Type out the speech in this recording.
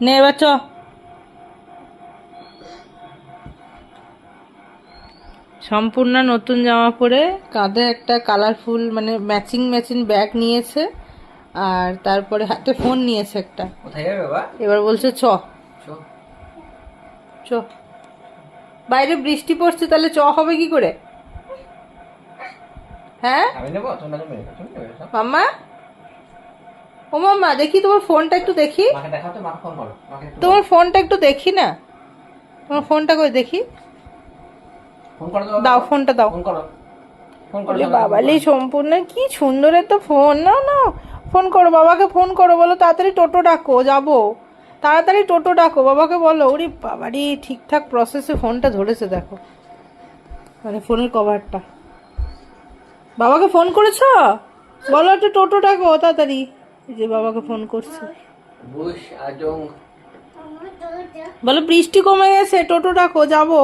নে এবার চ। সম্পূর্ণ নতুন জামা পরে কাঁধে একটা কালারফুল মানে ম্যাচিং ম্যাচিং ব্যাগ নিয়েছে, আর তারপরে হাতে ফোন নিয়েছে একটা। কোথায় যাবে বাবা? এবার বলছে চ চো। চ। বাইরে বৃষ্টি পড়ছে, তাহলে চ হবে কি করে? হ্যাঁ আমি নেবো, তোমরা তুমি নেবে, তুমি নেবে সব। মাম্মা, ও মাম্মা দেখি তোমার ফোনটা একটু দেখি। মাকে দেখাও তো, মাকে ফোন করো, মাকে একটু তোমার বলো। ফোনটা একটু দেখি না, তোমার ফোনটা করে দেখি। ফোন করো তো দাও বাবা, ফোনটা দাও। ফোন করো, ফোন করো, বলে সবাইকে ফোন বাবালি করো। সম্পূর্ণ কি সুন্দর একটা ফোন, নাও নাও ফোন করো, বাবাকে ফোন করো, বলো তাড়াতাড়ি টোটো ডাকো, যাবো তাড়াতাড়ি টোটো ডাকো, বাবাকে বলো। ওরে বাবারি ঠিকঠাক প্রসেসে ফোনটা ধরেছে দেখো, মানে ফোনের কভারটা। বাবাকে ফোন করেছ? বলো একটু টোটো ডাকো তাড়াতাড়ি। এই যে বাবাকে ফোন করছে, বুশ আজং। বলো বৃষ্টি কমে গেছে, টোটো ডাকো, যাবো।